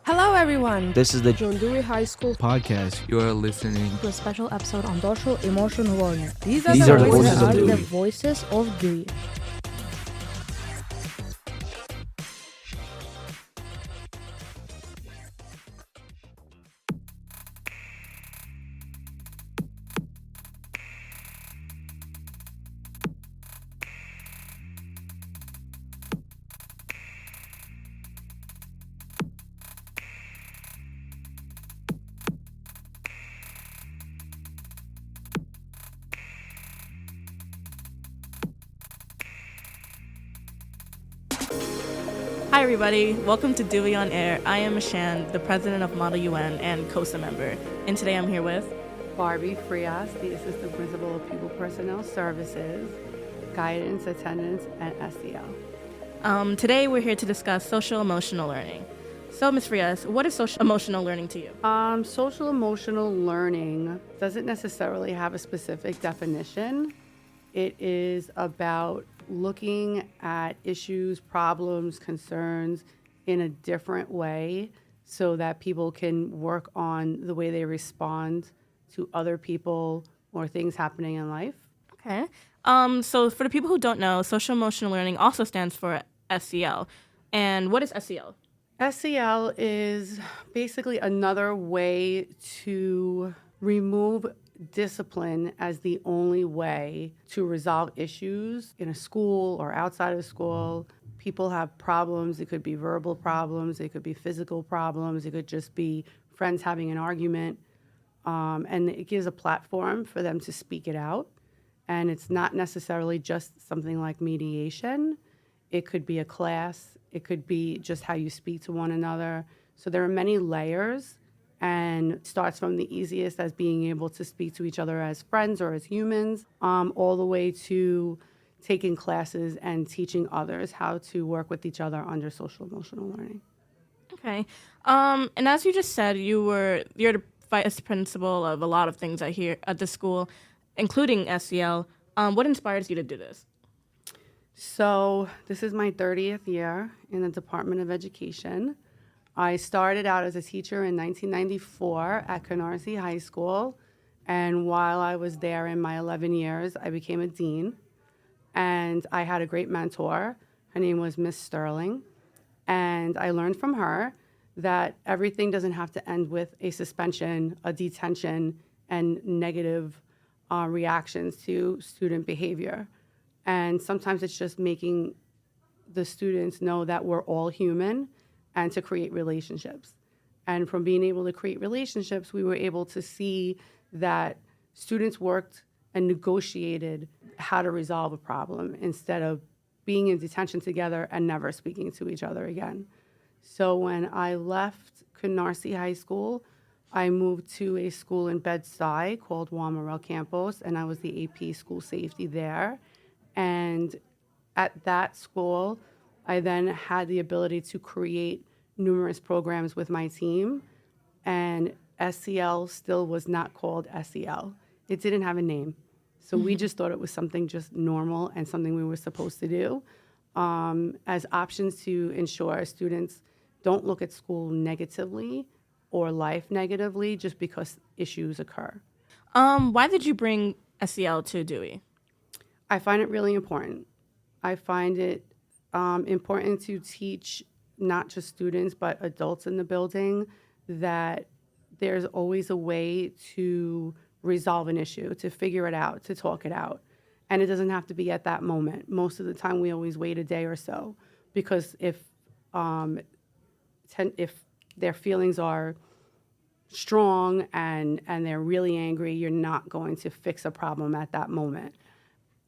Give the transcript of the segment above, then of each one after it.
Hello, everyone. This is the John Dewey High School podcast. You are listening to a special episode on social emotional learning. These are the voices of Dewey. Hi everybody, welcome to Dewey on Air. I am Meishan, the president of Model UN and COSA member, and today I'm here with Barbie Frias, the assistant principal of Pupil Personnel Services, Guidance, Attendance, and SEL. Today we're here to discuss social emotional learning. So Ms. Frias, what is social emotional learning to you? Social emotional learning doesn't necessarily have a specific definition. It is about looking at issues, problems, concerns in a different way so that people can work on the way they respond to other people or things happening in life. Okay. So for the people who don't know, social emotional learning also stands for SEL. And what is SEL? SEL is basically another way to remove discipline as the only way to resolve issues in a school or outside of school. People have problems. It could be verbal problems. It could be physical problems. It could just be friends having an argument. And it gives a platform for them to speak it out. And it's not necessarily just something like mediation. It could be a class. It could be just how you speak to one another. So there are many layers, and it starts from the easiest as being able to speak to each other as friends or as humans, all the way to taking classes and teaching others how to work with each other under social emotional learning. Okay. And as you just said, you're the vice principal of a lot of things I hear at the school, including SEL. What inspires you to do this? So this is my 30th year in the Department of Education. I started out as a teacher in 1994 at Canarsie High School, and while I was there in my 11 years, I became a dean, and I had a great mentor. Her name was Miss Sterling, and I learned from her that everything doesn't have to end with a suspension, a detention, and negative reactions to student behavior. And sometimes it's just making the students know that we're all human and to create relationships. And from being able to create relationships, we were able to see that students worked and negotiated how to resolve a problem instead of being in detention together and never speaking to each other again. So when I left Canarsie High School, I moved to a school in Bed-Stuy called Juan Morel Campos, and I was the AP school safety there. And at that school, I then had the ability to create numerous programs with my team, and SEL still was not called SEL. It didn't have a name. So we just thought it was something just normal and something we were supposed to do as options to ensure students don't look at school negatively or life negatively just because issues occur. Why did you bring SEL to Dewey? I find it really important. I find it important to teach not just students, but adults in the building that there's always a way to resolve an issue, to figure it out, to talk it out. And it doesn't have to be at that moment. Most of the time, we always wait a day or so, because if their feelings are strong and they're really angry, you're not going to fix a problem at that moment.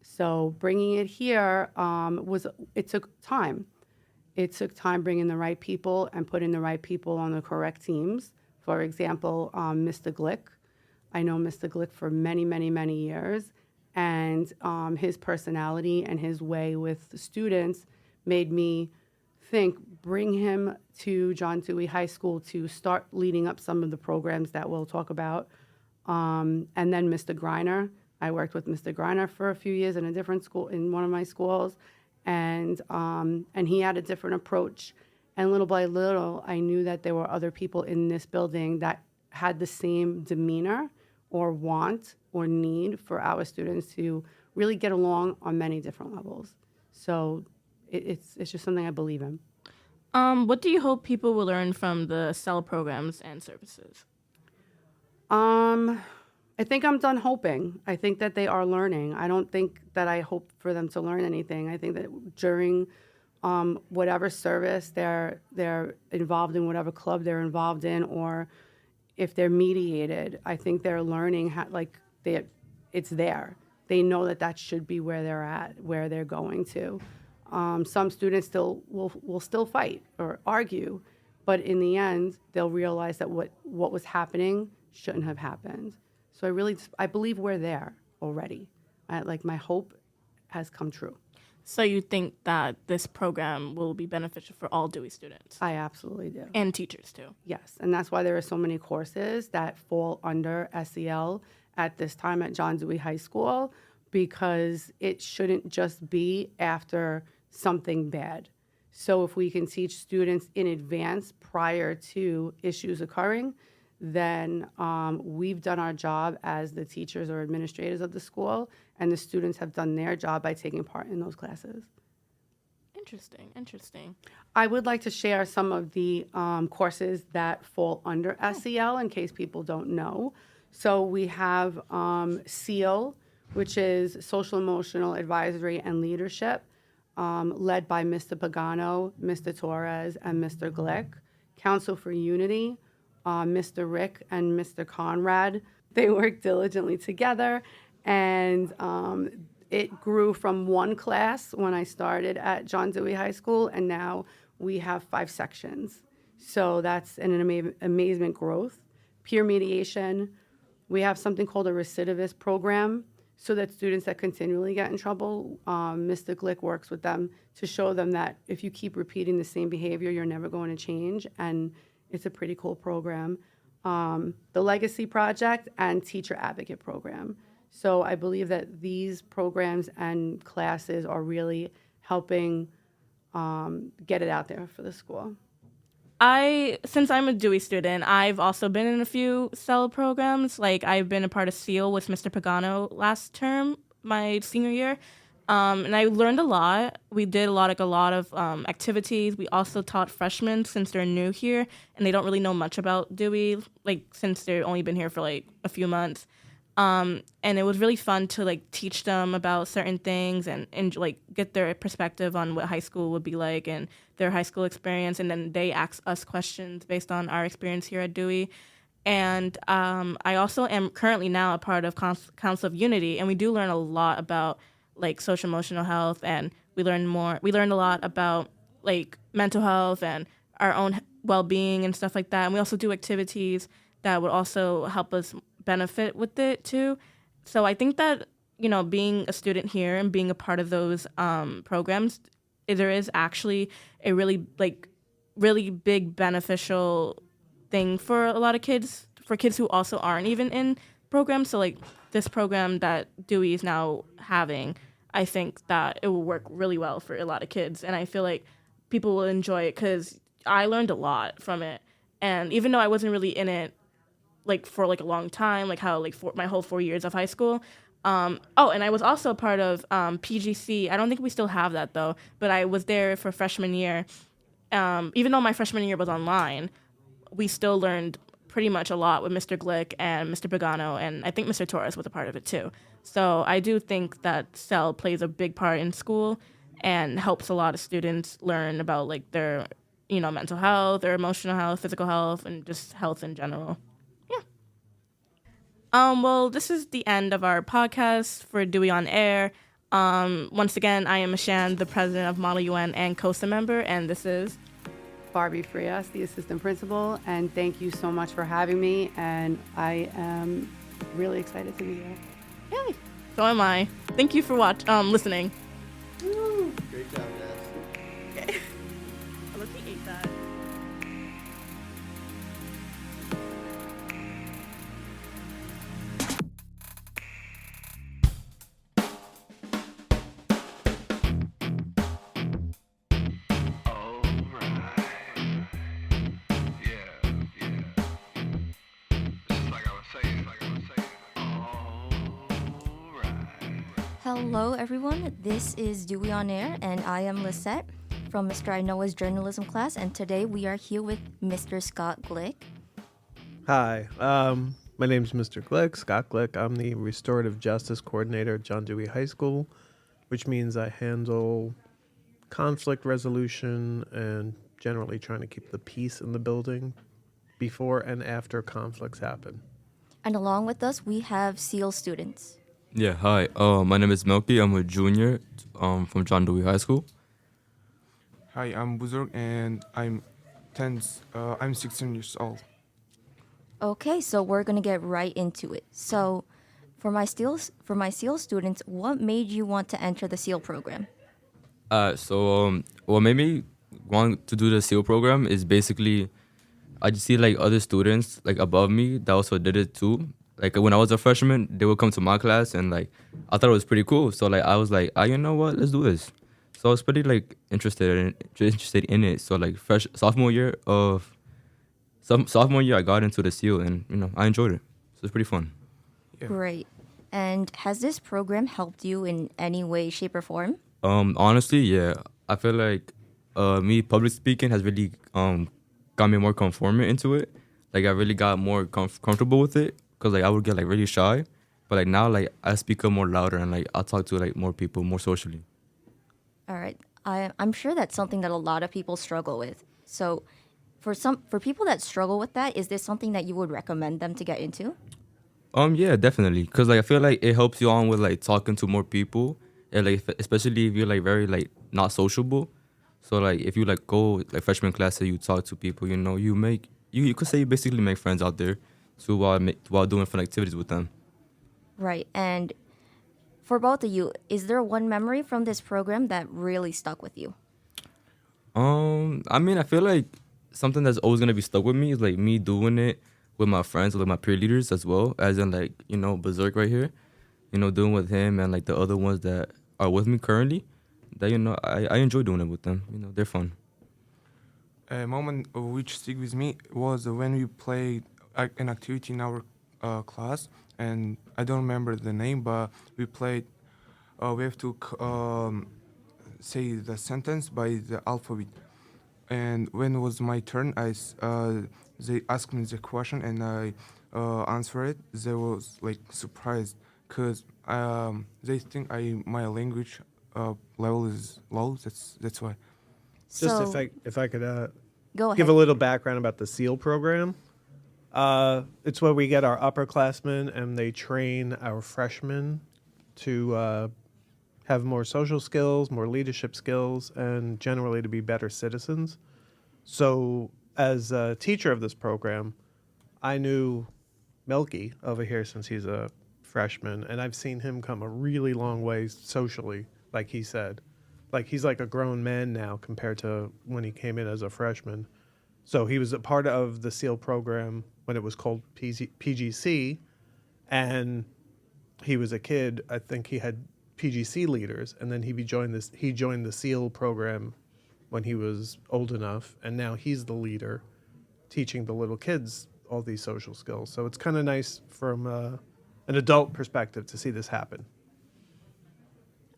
So bringing it here it took time. It took time bringing the right people and putting the right people on the correct teams. For example, Mr. Glick. I know Mr. Glick for many, many, many years, and his personality and his way with the students made me think, bring him to John Dewey High School to start leading up some of the programs that we'll talk about. And then Mr. Griner. I worked with Mr. Griner for a few years in a different school, in one of my schools, and he had a different approach. And little by little, I knew that there were other people in this building that had the same demeanor or want or need for our students to really get along on many different levels. So it's just something I believe in. What do you hope people will learn from the SEL programs and services? I think I'm done hoping. I think that they are learning. I don't think that I hope for them to learn anything. I think that during whatever service they're involved in, whatever club they're involved in, or if they're mediated, I think they're learning it's there. They know that should be where they're at, where they're going to. Some students will still fight or argue, but in the end, they'll realize that what was happening shouldn't have happened. So I believe we're there already. My hope has come true. So you think that this program will be beneficial for all Dewey students? I absolutely do. And teachers too. Yes, and that's why there are so many courses that fall under SEL at this time at John Dewey High School, because it shouldn't just be after something bad. So if we can teach students in advance prior to issues occurring, then we've done our job as the teachers or administrators of the school, and the students have done their job by taking part in those classes. Interesting. I would like to share some of the courses that fall under SEL in case people don't know. So we have SEL, which is Social Emotional Advisory and Leadership, led by Mr. Pagano, Mr. Torres, and Mr. Glick. Council for Unity, Mr. Rick and Mr. Conrad. They work diligently together, and it grew from one class when I started at John Dewey High School, and now we have 5 sections. So that's an amazement growth. Peer mediation. We have something called a recidivist program, so that students that continually get in trouble, Mr. Glick works with them to show them that if you keep repeating the same behavior, you're never going to change, and it's a pretty cool program. The Legacy Project and Teacher Advocate Program. So I believe that these programs and classes are really helping get it out there for the school. Since I'm a Dewey student, I've also been in a few SEL programs. I've been a part of SEAL with Mr. Pagano last term, my senior year. And I learned a lot. We did a lot of activities. We also taught freshmen since they're new here and they don't really know much about Dewey, since they've only been here for a few months. And it was really fun to teach them about certain things and get their perspective on what high school would be like and their high school experience. And then they ask us questions based on our experience here at Dewey. And I also am currently now a part of Council of Unity, and we do learn a lot about social emotional health, and we learned a lot about mental health and our own well-being and stuff like that. And we also do activities that would also help us benefit with it too. So I think that being a student here and being a part of those programs, there is actually a really big beneficial thing for a lot of kids, for kids who also aren't even in programs. So this program that Dewey is now having, I think that it will work really well for a lot of kids. And I feel like people will enjoy it because I learned a lot from it. And even though I wasn't really in it for a long time, for my whole 4 years of high school. And I was also a part of PGC. I don't think we still have that though, but I was there for freshman year. Even though my freshman year was online, we still learned pretty much a lot with Mr. Glick and Mr. Pagano, and I think Mr. Torres was a part of it too. So I do think that SEL plays a big part in school and helps a lot of students learn about their, mental health, their emotional health, physical health, and just health in general. Yeah. Well, this is the end of our podcast for Dewey on Air. Once again, I am Meishan, the president of Model UN and COSA member, and this is Barbie Frias, the assistant principal, and thank you so much for having me, and I am really excited to be here. Yay! So am I. Thank you for listening. Woo. Great job, guys. Okay. Unless he ate that. All right. Hello, everyone. This is Dewey on Air, and I am Lisette from Mr. Inoa's journalism class, and today we are here with Mr. Scott Glick. Hi, my name's Mr. Glick, Scott Glick. I'm the Restorative Justice Coordinator at John Dewey High School, which means I handle conflict resolution and generally trying to keep the peace in the building before and after conflicts happen. And along with us, we have SEL students. Yeah, hi. My name is Melky. I'm a junior from John Dewey High School. Hi, I'm Buzurgh and I'm 16 years old. Okay, so we're gonna get right into it. So, for my SEL students, what made you want to enter the SEL program? What made me want to do the SEAL program is basically I just see like other students like above me that also did it too. Like when I was a freshman, they would come to my class and like I thought it was pretty cool. So like I was like, you know what, let's do this. So I was pretty like interested in it. So like sophomore year, I got into the SEAL and I enjoyed it. So it's pretty fun. Yeah. Great. And has this program helped you in any way, shape, or form? Honestly, yeah. I feel like me public speaking has really got me more conformant into it. Like I really got more comfortable with it because like I would get like really shy, but like now like I speak up more louder and like I talk to like more people more socially. All right. I'm sure that's something that a lot of people struggle with. So, for people that struggle with that, is this something that you would recommend them to get into? Yeah, definitely. Cause like I feel like it helps you on with like talking to more people, and like especially if you're like very like not sociable. So like if you like go like freshman class and you talk to people, you could say you basically make friends out there, too while doing fun activities with them. Right. And for both of you, is there one memory from this program that really stuck with you? I mean I feel like something that's always gonna be stuck with me is like me doing it with my friends, like my peer leaders as well, as in like Buzurgh right here, doing with him and like the other ones that are with me currently. That I enjoy doing it with them. They're fun. A moment which stick with me was when we played an activity in our class, and I don't remember the name, but we played. We have to say the sentence by the alphabet, and when it was my turn, they asked me the question and I answered it. They was like surprised because they think my language level is low. That's why. Just So, if I could go ahead. give a little background about the SEAL program. It's where we get our upperclassmen and they train our freshmen to have more social skills, more leadership skills, and generally to be better citizens. So as a teacher of this program, I knew Melky over here since he's a freshman, and I've seen him come a really long way socially, like he said. Like he's like a grown man now compared to when he came in as a freshman. So he was a part of the SEAL program when it was called PGC, and he was a kid. I think he had PGC leaders, and then he joined the SEAL program when he was old enough, and now he's the leader, teaching the little kids all these social skills. So it's kind of nice from an adult perspective to see this happen.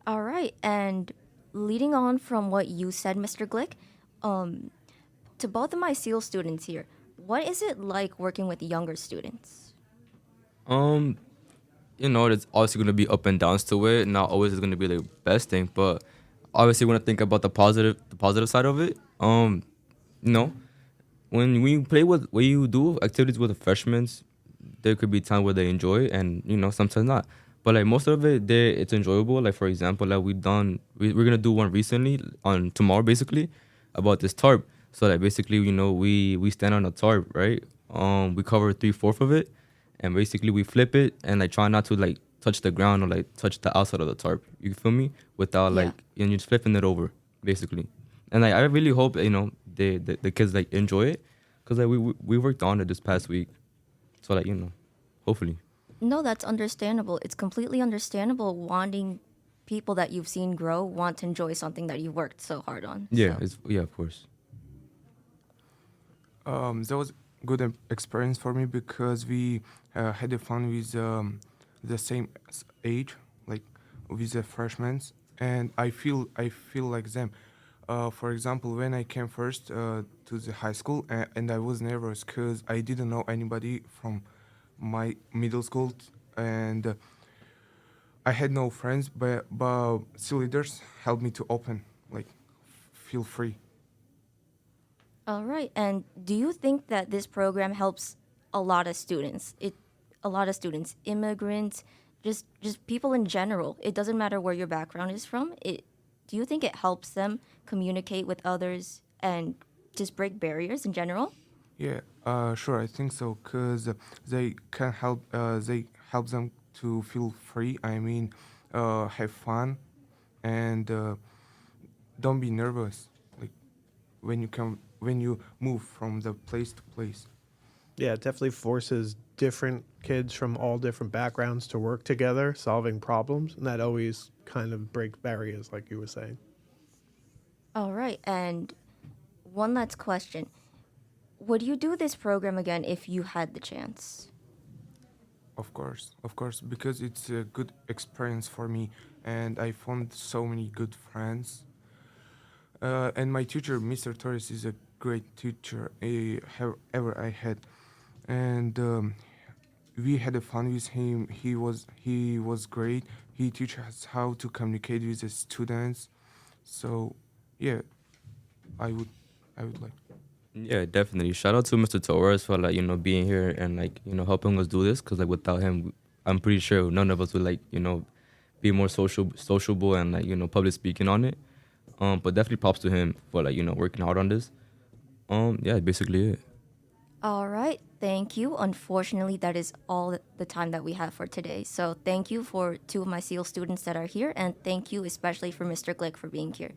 All right. And leading on from what you said, Mr. Glick, to both of my SEAL students here, what is it like working with younger students? There's obviously gonna be up and downs to it. Not always is gonna be the best thing, but obviously when I think about the positive side of it, when you do activities with the freshmen, there could be times where they enjoy it and sometimes not. But like most of it, it's enjoyable. Like for example, like we're gonna do one recently on tomorrow, basically, about this tarp. So like basically, we stand on a tarp, right? We cover 3/4 of it, and basically we flip it and like try not to like touch the ground or like touch the outside of the tarp. You feel me? Without like you're just flipping it over, basically. And like I really hope the kids like enjoy it, cause like we worked on it this past week, so like hopefully. No, that's understandable. It's completely understandable wanting people that you've seen grow want to enjoy something that you worked so hard on. Yeah, So. of course. That was good experience for me because we had fun with the same age. Like with the freshmen, and I feel like them. For example, when I came first to the high school, and I was nervous because I didn't know anybody from my middle school, and I had no friends. But still, leaders helped me to open, like, feel free. All right. And do you think that this program helps a lot of students? A lot of students, immigrants, just people in general. It doesn't matter where your background is from. Do you think it helps them communicate with others and just break barriers in general? Yeah, sure, I think so, cause they can help. They help them to feel free. I mean, have fun, and don't be nervous. Like when you move from the place to place. Yeah, it definitely forces different kids from all different backgrounds to work together, solving problems, and that always kind of breaks barriers, like you were saying. All right. And one last question. Would you do this program again if you had the chance? Of course, because it's a good experience for me, and I found so many good friends. And my teacher, Mr. Torres, is a great teacher ever I had, and we had a fun with him. He was great. He teach us how to communicate with the students. So, yeah, I would I would like. Yeah, definitely. Shout out to Mr. Torres for like being here and like helping us do this. Cause like without him, I'm pretty sure none of us would like be more sociable and like public speaking on it. But definitely props to him for like working hard on this. Yeah, basically it. All right. Thank you. Unfortunately, that is all the time that we have for today. So thank you for two of my SEAL students that are here, and thank you especially for Mr. Glick for being here.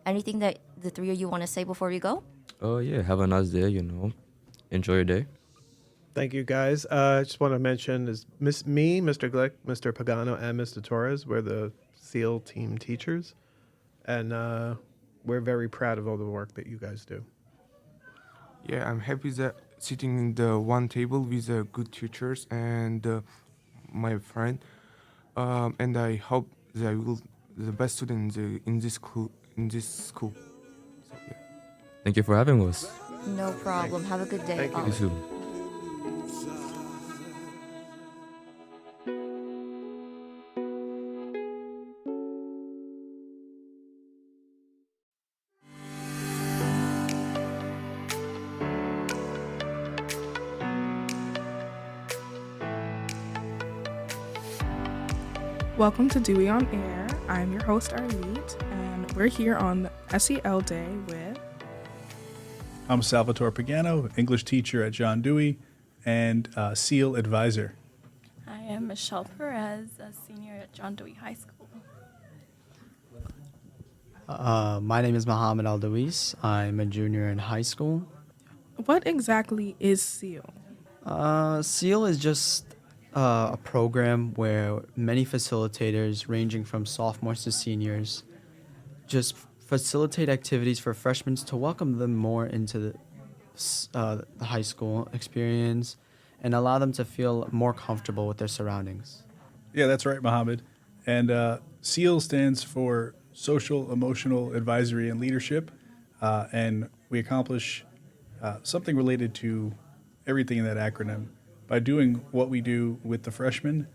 Anything that the three of you want to say before we go? Oh yeah, have a nice day. Enjoy your day. Thank you, guys. I just want to mention is me, Mr. Glick, Mr. Pagano, and Mr. Torres. We're the SEAL team teachers, and we're very proud of all the work that you guys do. Yeah, I'm happy that sitting in the one table with good teachers and my friend, and I hope that I will the best student in this school. So, yeah. Thank you for having us. No problem. Have a good day. Thank you. all. You too. Welcome to Dewey on Air. I'm your host, Arlite, and we're here on SEL Day with... I'm Salvatore Pagano, English teacher at John Dewey and SEAL advisor. I am Michelle Perez, a senior at John Dewey High School. My name is Mohammed I'm a junior in high school. What exactly is SEAL? SEAL is just a program where many facilitators, ranging from sophomores to seniors, just facilitate activities for freshmen to welcome them more into the high school experience and allow them to feel more comfortable with their surroundings. Yeah, that's right, Mohammed. And SEAL stands for Social, Emotional, Advisory, and Leadership. And we accomplish something related to everything in that acronym by doing what we do with the freshmen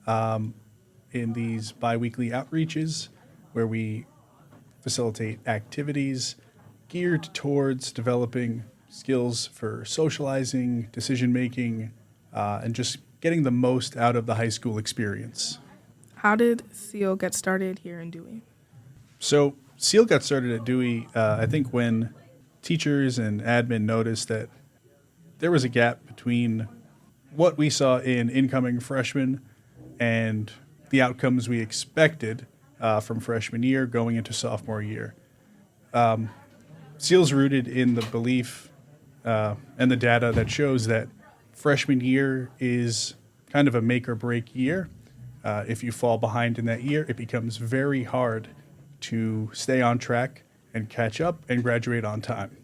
in these biweekly outreaches where we facilitate activities geared towards developing skills for socializing, decision-making, and just getting the most out of the high school experience. How did SEAL get started here in Dewey? So SEAL got started at Dewey, I think, when teachers and admin noticed that there was a gap between what we saw in incoming freshmen and the outcomes we expected from freshman year going into sophomore year. SEAL's rooted in the belief and the data that shows that freshman year is kind of a make or break year. If you fall behind in that year, it becomes very hard to stay on track and catch up and graduate on time.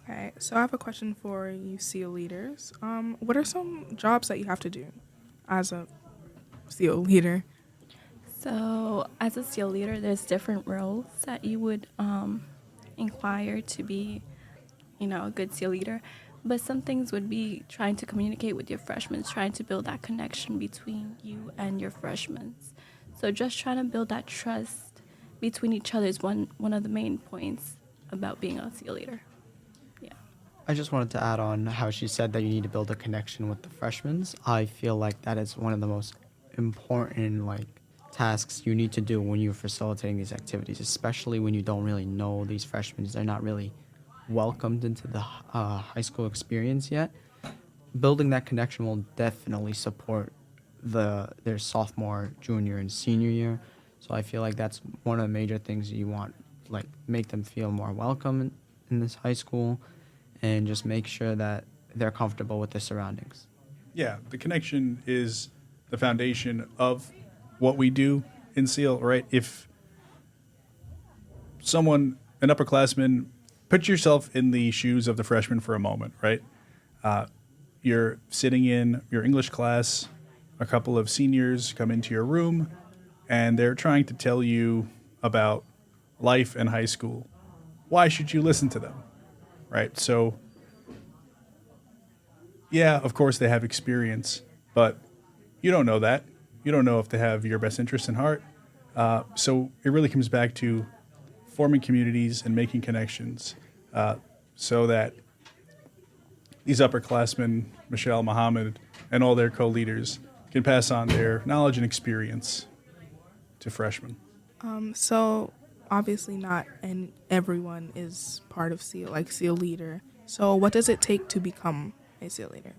Okay, so I have a question for you SEAL leaders. What are some jobs that you have to do as a SEAL leader? So, as a SEAL leader, there's different roles that you would inquire to be, a good SEAL leader. But some things would be trying to communicate with your freshmen, trying to build that connection between you and your freshmen. So just trying to build that trust between each other is one of the main points about being a SEAL leader. Yeah. I just wanted to add on how she said that you need to build a connection with the freshmen. I feel like that is one of the most important tasks you need to do when you're facilitating these activities, especially when you don't really know these freshmen. They're not really welcomed into the high school experience yet. Building that connection will definitely support their sophomore, junior, and senior year. So I feel like that's one of the major things you want, make them feel more welcome in this high school, and just make sure that they're comfortable with the surroundings. Yeah, the connection is the foundation of what we do in SEAL, right? If an upperclassman, put yourself in the shoes of the freshman for a moment, right? You're sitting in your English class, a couple of seniors come into your room, and they're trying to tell you about life and high school. Why should you listen to them, right? So, yeah, of course they have experience, but you don't know that. You don't know if they have your best interests in heart. So it really comes back to forming communities and making connections so that these upperclassmen, Michelle, Mohammed, and all their co-leaders can pass on their knowledge and experience to freshmen. So obviously not everyone is part of SEAL, SEAL leader. So what does it take to become a SEAL leader?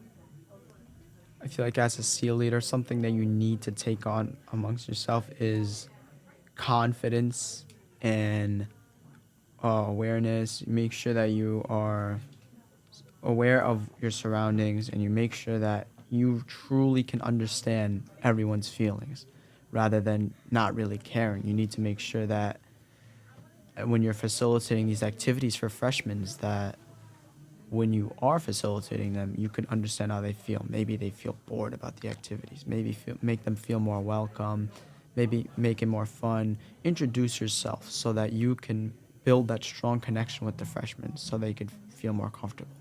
I feel like as a SEAL leader, something that you need to take on amongst yourself is confidence and awareness. Make sure that you are aware of your surroundings, and you make sure that you truly can understand everyone's feelings rather than not really caring. You need to make sure that when you're facilitating these activities for freshmen, that when you are facilitating them, you can understand how they feel. Maybe they feel bored about the activities. Maybe make them feel more welcome. Maybe make it more fun. Introduce yourself so that you can build that strong connection with the freshmen so they could feel more comfortable.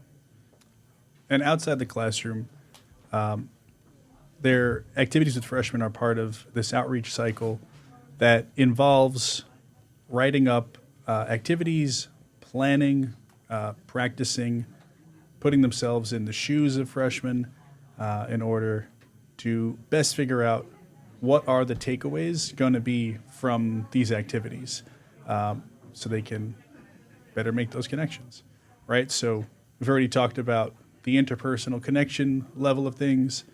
And outside the classroom, their activities with freshmen are part of this outreach cycle that involves writing up activities, planning, practicing, putting themselves in the shoes of freshmen in order to best figure out what are the takeaways going to be from these activities so they can better make those connections, right? So we've already talked about the interpersonal connection level of things.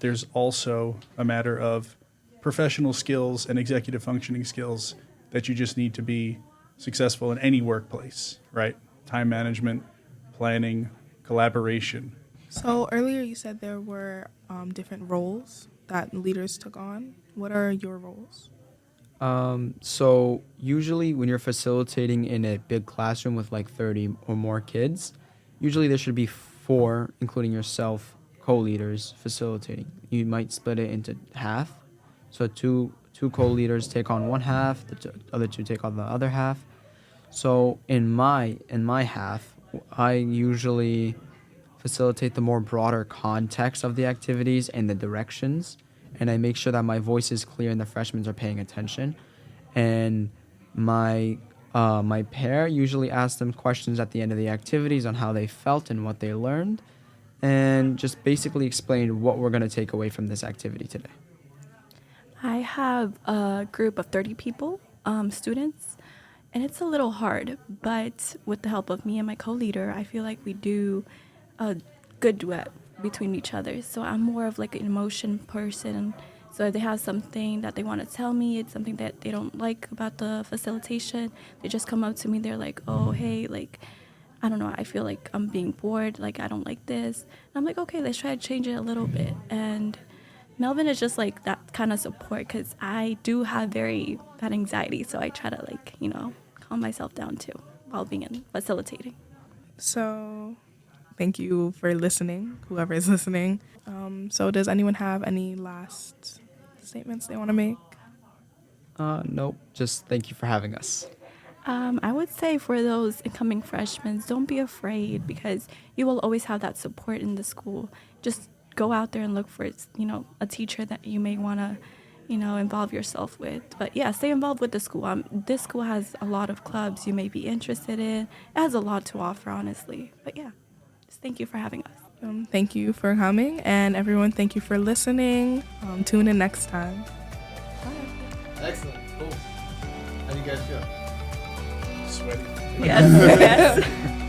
There's also a matter of professional skills and executive functioning skills that you just need to be successful in any workplace, right? Time management, planning, collaboration. So earlier you said there were different roles that leaders took on. What are your roles? So usually when you're facilitating in a big classroom with 30 or more kids, usually there should be 4, including yourself, co-leaders facilitating. You might split it into half. So two co-leaders take on one half, the other 2 take on the other half. So in my half, I usually facilitate the more broader context of the activities and the directions, and I make sure that my voice is clear and the freshmen are paying attention. And my pair usually asks them questions at the end of the activities on how they felt and what they learned, and just basically explain what we're going to take away from this activity today. I have a group of 30 people, students, and it's a little hard, but with the help of me and my co-leader, I feel like we do a good duet between each other. So I'm more of an emotion person. So if they have something that they want to tell me, it's something that they don't like about the facilitation, they just come up to me, they're like, oh, hey, I don't know, I feel like I'm being bored, I don't like this. And I'm like, okay, let's try to change it a little bit. And Melvin is just that kind of support, because I do have very bad anxiety, so I try to calm myself down too while being facilitating. So thank you for listening, whoever is listening. So does anyone have any last statements they want to make? Nope. Just thank you for having us. I would say for those incoming freshmen, don't be afraid because you will always have that support in the school. Just go out there and look for, a teacher that you may want to, involve yourself with. But yeah, stay involved with the school. This school has a lot of clubs you may be interested in. It has a lot to offer, honestly. But yeah, just thank you for having us. Thank you for coming, and everyone, thank you for listening. Tune in next time. Excellent. Cool. How do you guys feel? Sweaty. Yes.